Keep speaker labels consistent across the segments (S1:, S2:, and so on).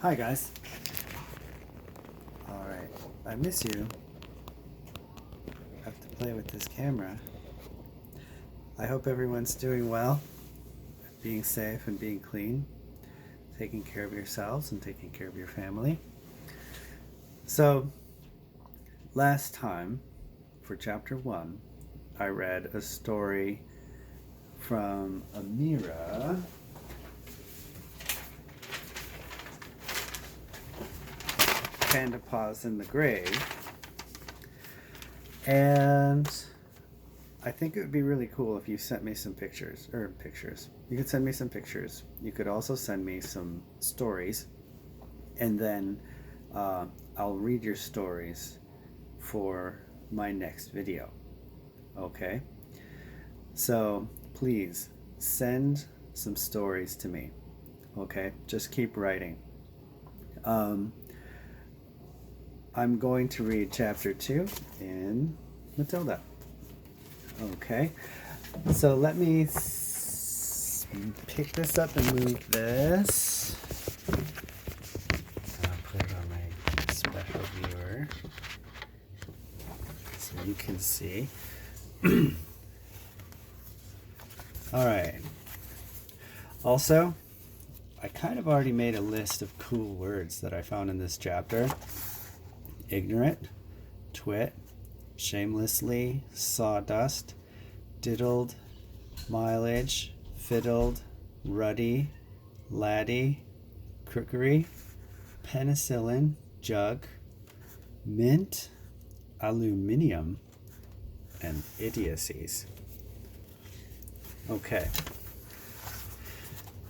S1: Hi guys. Alright, I miss you. I have to play with this camera. I hope everyone's doing well, being safe and being clean, taking care of yourselves and taking care of your family. So, last time, for chapter 1, I read a story from Amira. Panda Paws in the Grave. And I think it would be really cool if you sent me some pictures. You could send me some pictures. You could also send me some stories. And then I'll read your stories for my next video. Okay? So please send some stories to me. Okay? Just keep writing. I'm going to read chapter 2 in Matilda. Okay, so let me pick this up and move this. I'll put it on my special viewer so you can see. Alright. Also, I kind of already made a list of cool words that I found in this chapter. Ignorant, twit, shamelessly, sawdust, diddled, mileage, fiddled, ruddy, laddie, crookery, penicillin, jug, mint, aluminium, and idiocies. Okay.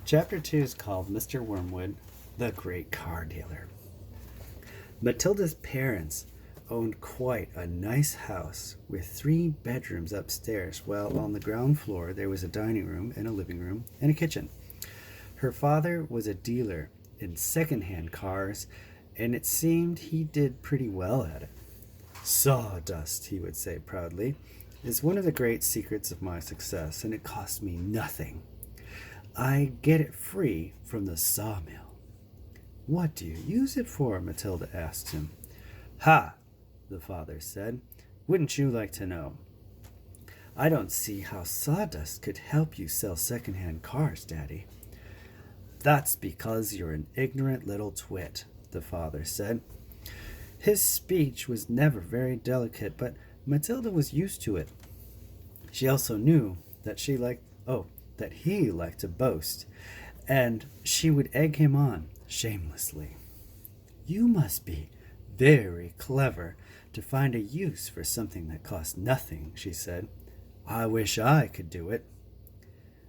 S1: Chapter 2 is called Mr. Wormwood, the Great Car Dealer. Matilda's parents owned quite a nice house with 3 bedrooms upstairs, while on the ground floor there was a dining room and a living room and a kitchen. Her father was a dealer in second-hand cars, and it seemed he did pretty well at it. Sawdust, he would say proudly, is one of the great secrets of my success, and it cost me nothing. I get it free from the sawmill. What do you use it for? Matilda asked him. Ha, the father said. Wouldn't you like to know? I don't see how sawdust could help you sell second-hand cars, Daddy. That's because you're an ignorant little twit, the father said. His speech was never very delicate, but Matilda was used to it. She also knew that he liked to boast, and she would egg him on shamelessly. You must be very clever to find a use for something that costs nothing, she said. I wish I could do it.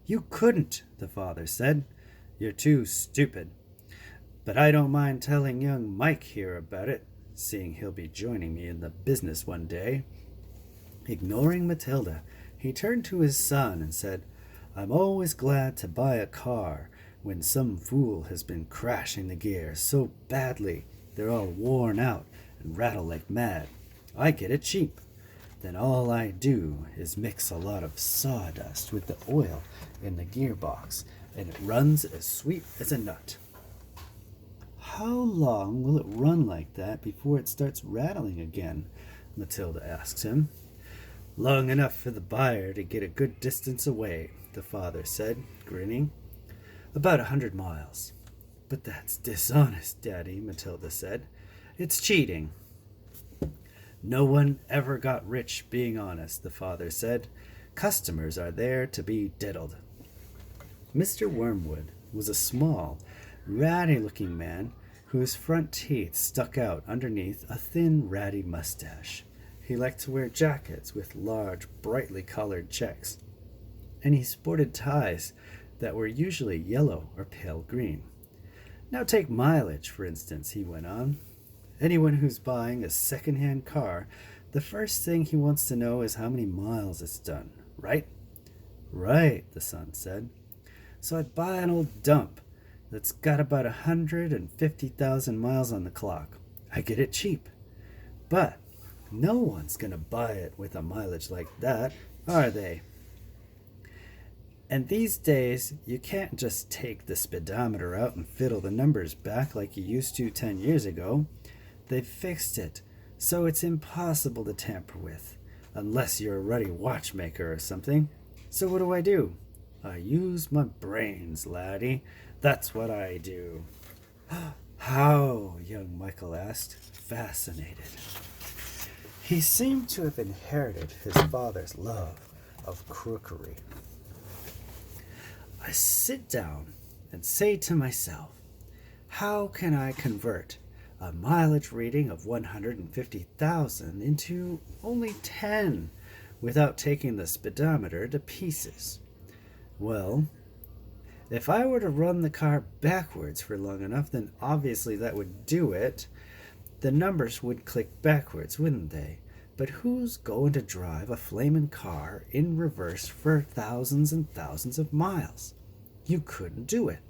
S1: You couldn't, the father said. You're too stupid. But I don't mind telling young Mike here about it, seeing he'll be joining me in the business one day. Ignoring Matilda, he turned to his son and said, I'm always glad to buy a car when some fool has been crashing the gears so badly they're all worn out and rattle like mad. I get it cheap. Then all I do is mix a lot of sawdust with the oil in the gearbox, and it runs as sweet as a nut. How long will it run like that before it starts rattling again? Matilda asked him. Long enough for the buyer to get a good distance away, the father said, grinning. About 100 miles. But that's dishonest, Daddy, Matilda said. It's cheating. No one ever got rich being honest, the father said. Customers are there to be diddled. Mr. Wormwood was a small, ratty-looking man whose front teeth stuck out underneath a thin, ratty mustache. He liked to wear jackets with large, brightly colored checks, and he sported ties that were usually yellow or pale green. Now take mileage, for instance, he went on. Anyone who's buying a second-hand car, the first thing he wants to know is how many miles it's done, right? Right, the son said. So I buy an old dump that's got about 150,000 miles on the clock. I get it cheap. But no one's going to buy it with a mileage like that, are they? And these days, you can't just take the speedometer out and fiddle the numbers back like you used to 10 years ago. They've fixed it, so it's impossible to tamper with, unless you're a ruddy watchmaker or something. So what do? I use my brains, laddie. That's what I do. How? Young Michael asked, fascinated. He seemed to have inherited his father's love of crookery. I sit down and say to myself, how can I convert a mileage reading of 150,000 into only 10 without taking the speedometer to pieces? Well, if I were to run the car backwards for long enough, then obviously that would do it. The numbers would click backwards, wouldn't they? But who's going to drive a flaming car in reverse for thousands and thousands of miles? You couldn't do it.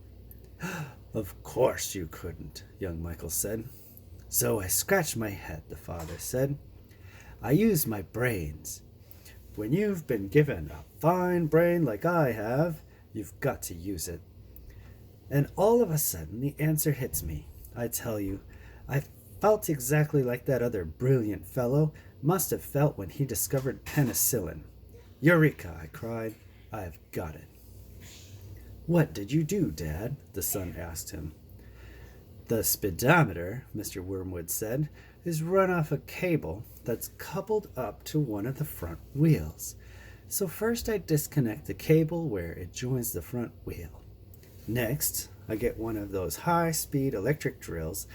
S1: Of course you couldn't, young Michael said. So I scratched my head, the father said. I use my brains. When you've been given a fine brain like I have, you've got to use it. And all of a sudden the answer hits me. I tell you, I felt exactly like that other brilliant fellow must have felt when he discovered penicillin. Eureka, I cried. I've got it. What did you do, Dad? The son asked him. The speedometer, Mr. Wormwood said, is run off a cable that's coupled up to one of the front wheels. So first I disconnect the cable where it joins the front wheel. Next, I get one of those high-speed electric drills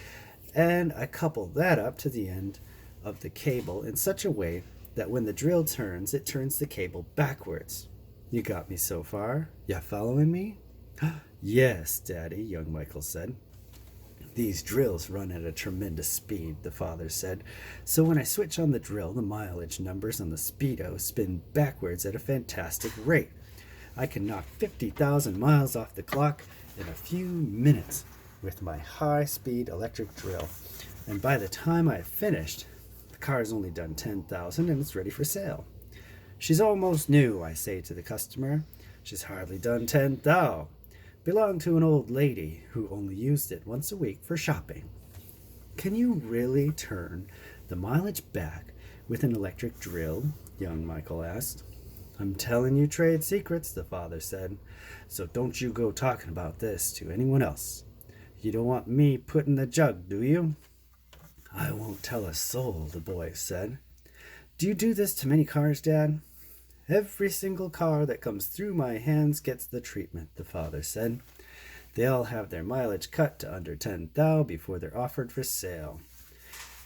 S1: and I couple that up to the end of the cable in such a way that when the drill turns, it turns the cable backwards. You got me so far? Ya following me? Yes, Daddy, young Michael said. These drills run at a tremendous speed, the father said. So when I switch on the drill, the mileage numbers on the speedo spin backwards at a fantastic rate. I can knock 50,000 miles off the clock in a few minutes with my high-speed electric drill. And by the time I've finished, the car's only done 10,000 and it's ready for sale. She's almost new, I say to the customer. She's hardly done 10,000. Belonged to an old lady who only used it once a week for shopping. Can you really turn the mileage back with an electric drill? Young Michael asked. I'm telling you trade secrets, the father said. So don't you go talking about this to anyone else. You don't want me putting the jug, do you? I won't tell a soul, the boy said. Do you do this to many cars, Dad? Every single car that comes through my hands gets the treatment, the father said. They all have their mileage cut to under 10,000 before they're offered for sale.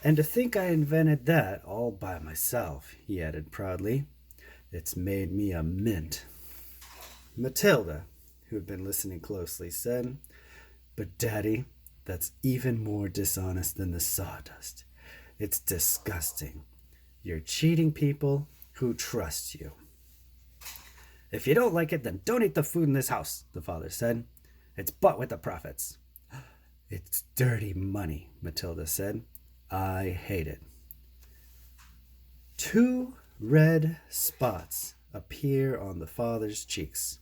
S1: And to think I invented that all by myself, he added proudly. It's made me a mint. Matilda, who had been listening closely, said, But Daddy, that's even more dishonest than the sawdust. It's disgusting. You're cheating people who trust you. If you don't like it, then don't eat the food in this house, the father said. It's bought with the profits. It's dirty money, Matilda said. I hate it. 2 red spots appear on the father's cheeks.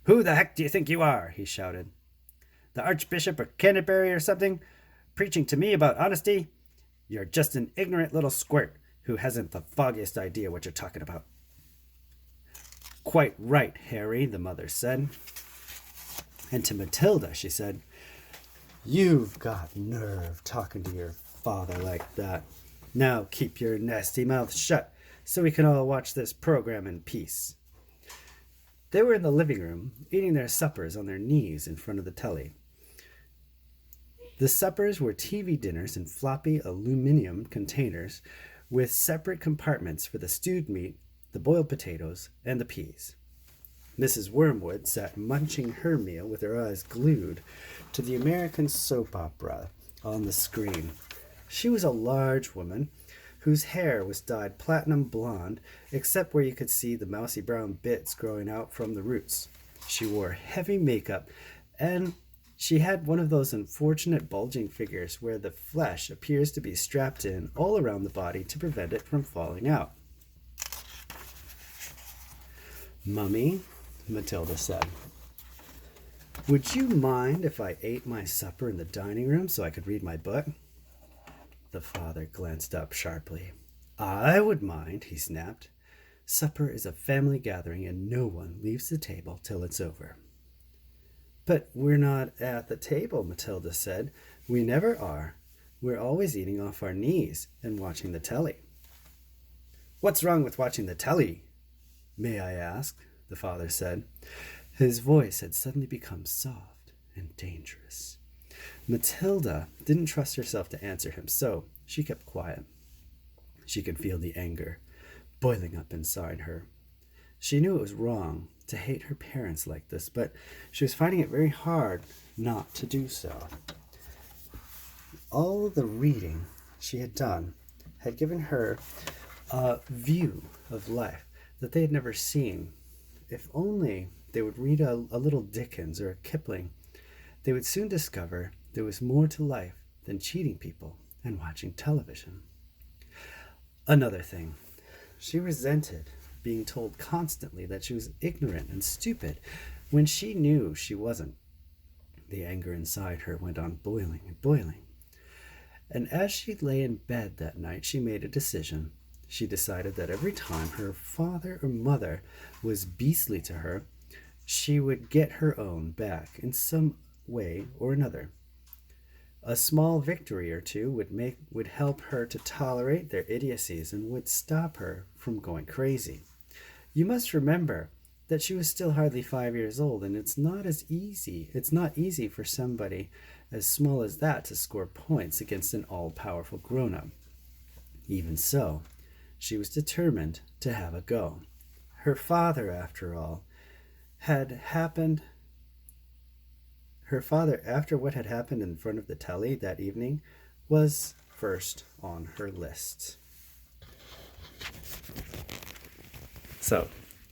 S1: Who the heck do you think you are? He shouted. The Archbishop of Canterbury or something? Preaching to me about honesty? You're just an ignorant little squirt who hasn't the foggiest idea what you're talking about. Quite right, Harry, the mother said. And to Matilda, she said, You've got nerve talking to your father like that. Now keep your nasty mouth shut so we can all watch this program in peace. They were in the living room, eating their suppers on their knees in front of the telly. The suppers were TV dinners in floppy aluminium containers with separate compartments for the stewed meat, the boiled potatoes, and the peas. Mrs. Wormwood sat munching her meal with her eyes glued to the American soap opera on the screen. She was a large woman whose hair was dyed platinum blonde except where you could see the mousy brown bits growing out from the roots. She wore heavy makeup and she had one of those unfortunate bulging figures where the flesh appears to be strapped in all around the body to prevent it from falling out. Mummy, Matilda said. Would you mind if I ate my supper in the dining room so I could read my book? The father glanced up sharply. I would mind, he snapped. Supper is a family gathering and no one leaves the table till it's over. But we're not at the table, Matilda said. We never are. We're always eating off our knees and watching the telly. What's wrong with watching the telly? May I ask? The father said. His voice had suddenly become soft and dangerous. Matilda didn't trust herself to answer him, so she kept quiet. She could feel the anger boiling up inside her. She knew it was wrong to hate her parents like this, but she was finding it very hard not to do so. All the reading she had done had given her a view of life that they had never seen. If only they would read a little Dickens or a Kipling, they would soon discover there was more to life than cheating people and watching television. Another thing, she resented being told constantly that she was ignorant and stupid when she knew she wasn't. The anger inside her went on boiling and boiling. And as she lay in bed that night, she made a decision. She decided that every time her father or mother was beastly to her, she would get her own back in some way or another. A small victory or two would help her to tolerate their idiocies and would stop her from going crazy. You must remember that she was still hardly 5 years old, and it's not easy for somebody as small as that to score points against an all-powerful grown-up. Even so, she was determined to have a go. Her father, after what had happened in front of the telly that evening, was first on her list. So,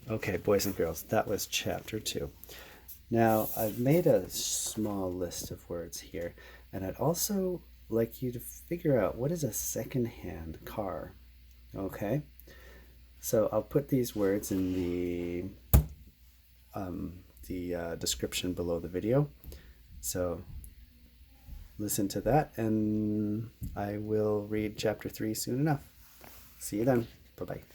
S1: okay, boys and girls, that was chapter 2. Now, I've made a small list of words here, and I'd also like you to figure out what is a second-hand car. Okay? So I'll put these words in the description below the video. So listen to that, and I will read chapter 3 soon enough. See you then. Bye-bye.